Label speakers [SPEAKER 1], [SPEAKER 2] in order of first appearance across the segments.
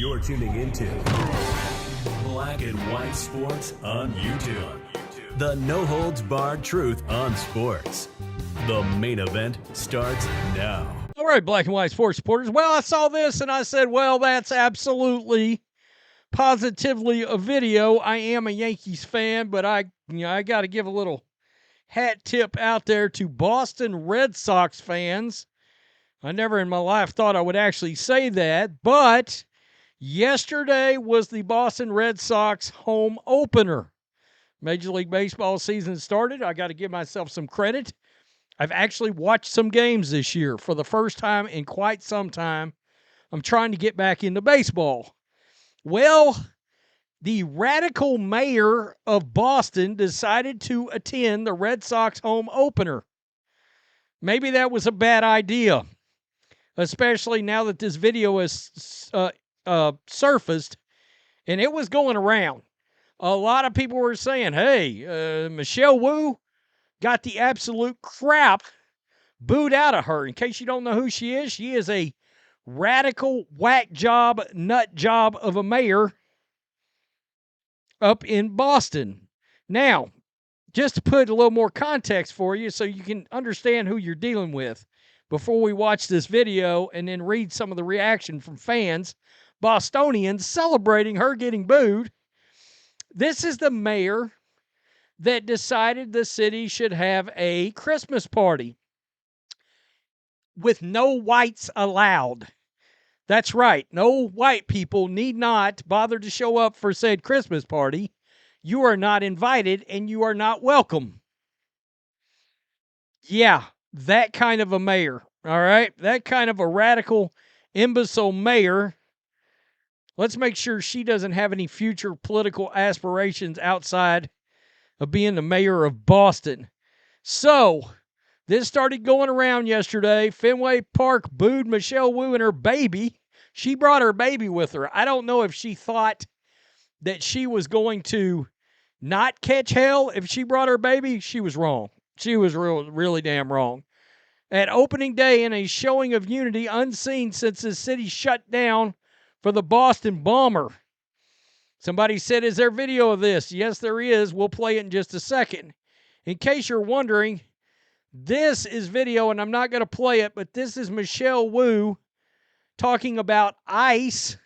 [SPEAKER 1] You're tuning into Black and White Sports on YouTube. The no-holds-barred truth on sports. The main event starts now.
[SPEAKER 2] All right, Black and White Sports supporters. Well, I saw this and I said, well, that's absolutely, positively a video. I am a Yankees fan, but I got to give a little hat tip out there to Boston Red Sox fans. I never in my life thought I would actually say that, but yesterday was the Boston Red Sox home opener. Major League Baseball season started. I got to give myself some credit. I've actually watched some games this year for the first time in quite some time. I'm trying to get back into baseball. Well, the radical mayor of Boston decided to attend the Red Sox home opener. Maybe that was a bad idea, especially now that this video has surfaced, and it was going around. A lot of people were saying, hey, Michelle Wu got the absolute crap booed out of her. In case you don't know who she is a radical whack job, nut job of a mayor up in Boston. Now, just to put a little more context for you so you can understand who you're dealing with before we watch this video and then read some of the reaction from fans, Bostonians celebrating her getting booed. This is the mayor that decided the city should have a Christmas party with no whites allowed. That's right. No white people need not bother to show up for said Christmas party. You are not invited and you are not welcome. Yeah, that kind of a mayor. All right? That kind of a radical, imbecile mayor. Let's make sure she doesn't have any future political aspirations outside of being the mayor of Boston. So, this started going around yesterday. Fenway Park booed Michelle Wu and her baby. She brought her baby with her. I don't know if she thought that she was going to not catch hell if she brought her baby. She was wrong. She was really damn wrong. At opening day in a showing of unity unseen since the city shut down for the Boston bomber. Somebody said, is there video of this? Yes, there is. We'll play it in just a second. In case you're wondering, this is video, and I'm not going to play it, but this is Michelle Wu talking about ICE,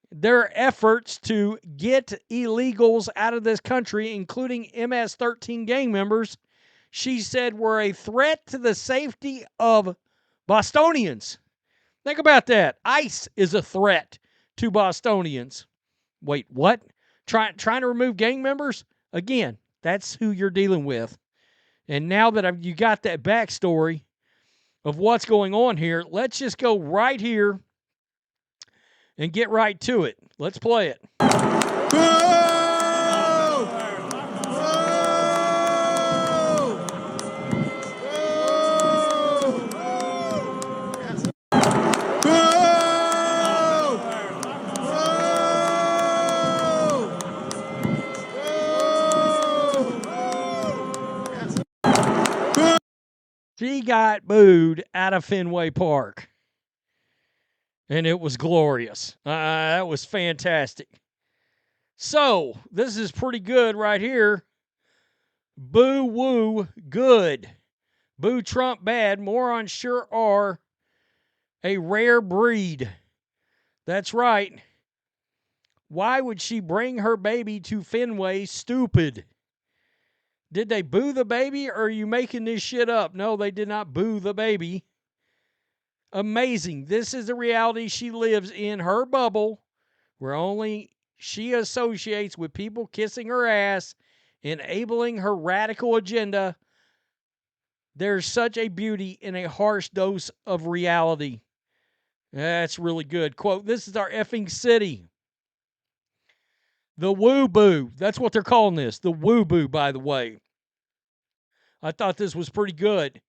[SPEAKER 2] their efforts to get illegals out of this country, including MS-13 gang members, she said were a threat to the safety of Bostonians. Think about that. ICE is a threat to Bostonians. Wait, what? Trying to remove gang members? Again, that's who you're dealing with. And now that you got that backstory of what's going on here, let's just go right here and get right to it. Let's play it. She got booed out of Fenway Park. And it was glorious. That was fantastic. So, this is pretty good right here. Boo Woo good. Boo Trump bad. Morons sure are a rare breed. That's right. Why would she bring her baby to Fenway? Stupid. Did they boo the baby, or are you making this shit up? No, they did not boo the baby. Amazing. This is the reality she lives in, her bubble, where only she associates with people kissing her ass, enabling her radical agenda. There's such a beauty in a harsh dose of reality. That's really good. Quote, this is our effing city. The woo-boo. That's what they're calling this. The woo-boo, by the way. I thought this was pretty good.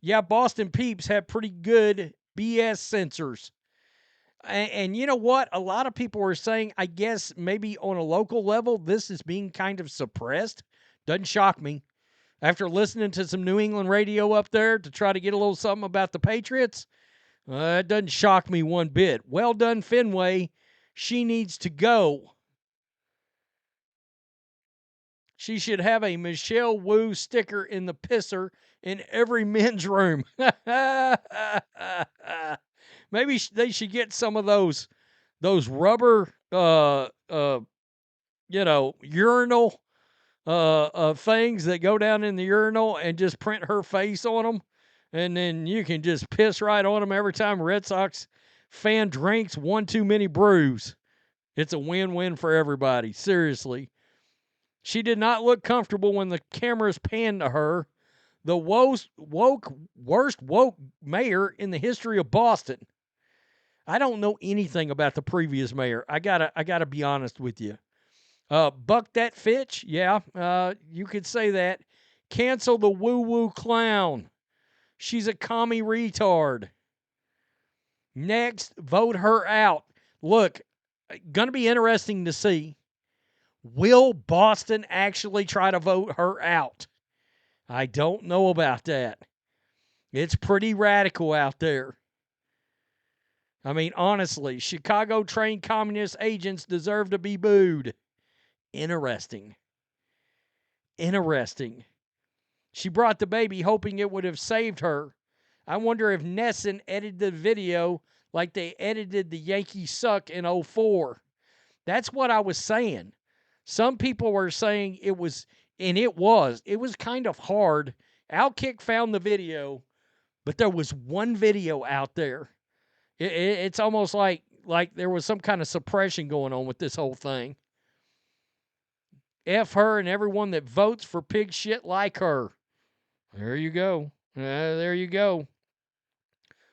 [SPEAKER 2] Yeah, Boston peeps have pretty good BS censors. And you know what? A lot of people are saying, I guess maybe on a local level, this is being kind of suppressed. Doesn't shock me. After listening to some New England radio up there to try to get a little something about the Patriots, That doesn't shock me one bit. Well done, Fenway. She needs to go. She should have a Michelle Wu sticker in the pisser in every men's room. Maybe they should get some of those rubber, urinal things that go down in the urinal and just print her face on them. And then you can just piss right on them every time a Red Sox fan drinks one too many brews. It's a win-win for everybody. Seriously. She did not look comfortable when the cameras panned to her. The worst woke mayor in the history of Boston. I don't know anything about the previous mayor. I gotta be honest with you. Buck that Fitch, yeah, you could say that. Cancel the woo-woo clown. She's a commie retard. Next, vote her out. Look, gonna be interesting to see. Will Boston actually try to vote her out? I don't know about that. It's pretty radical out there. I mean, honestly, Chicago-trained communist agents deserve to be booed. Interesting. She brought the baby hoping it would have saved her. I wonder if Nesson edited the video like they edited the Yankees suck in 04. That's what I was saying. Some people were saying it was, and it was kind of hard. Outkick found the video, but there was one video out there. It's almost like there was some kind of suppression going on with this whole thing. F her and everyone that votes for pig shit like her. There you go. There you go.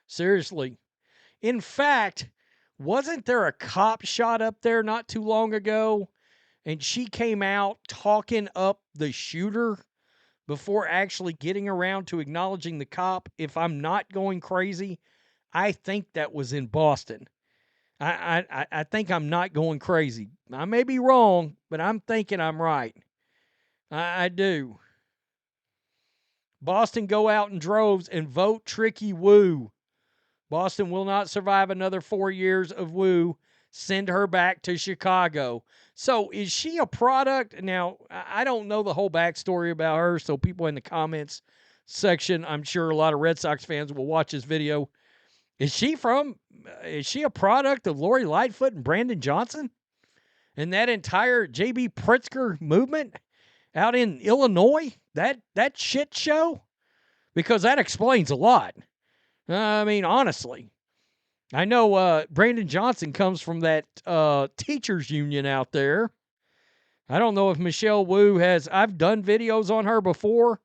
[SPEAKER 2] Seriously. In fact, wasn't there a cop shot up there not too long ago? And she came out talking up the shooter before actually getting around to acknowledging the cop. If I'm not going crazy, I think that was in Boston. I think I'm not going crazy. I may be wrong, but I'm thinking I'm right. I do. Boston, go out in droves and vote Tricky Woo. Boston will not survive another 4 years of Woo. Send her back to Chicago. So is she a product? Now, I don't know the whole backstory about her, so people in the comments section, I'm sure a lot of Red Sox fans will watch this video. Is she a product of Lori Lightfoot and Brandon Johnson? And that entire J.B. Pritzker movement out in Illinois? That shit show? Because that explains a lot. I mean, honestly. I know Brandon Johnson comes from that teachers union out there. I don't know if Michelle Wu has. I've done videos on her before,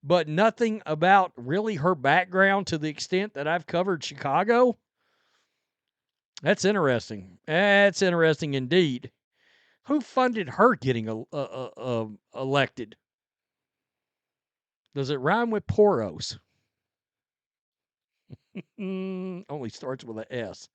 [SPEAKER 2] but nothing about really her background to the extent that I've covered Chicago. That's interesting. That's interesting indeed. Who funded her getting elected? Does it rhyme with poros? Only starts with an S.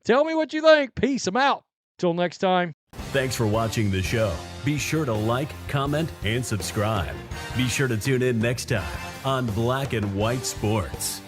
[SPEAKER 2] Tell me what you think. Peace. I'm out. Till next time.
[SPEAKER 1] Thanks for watching the show. Be sure to like, comment, and subscribe. Be sure to tune in next time on Black and White Sports.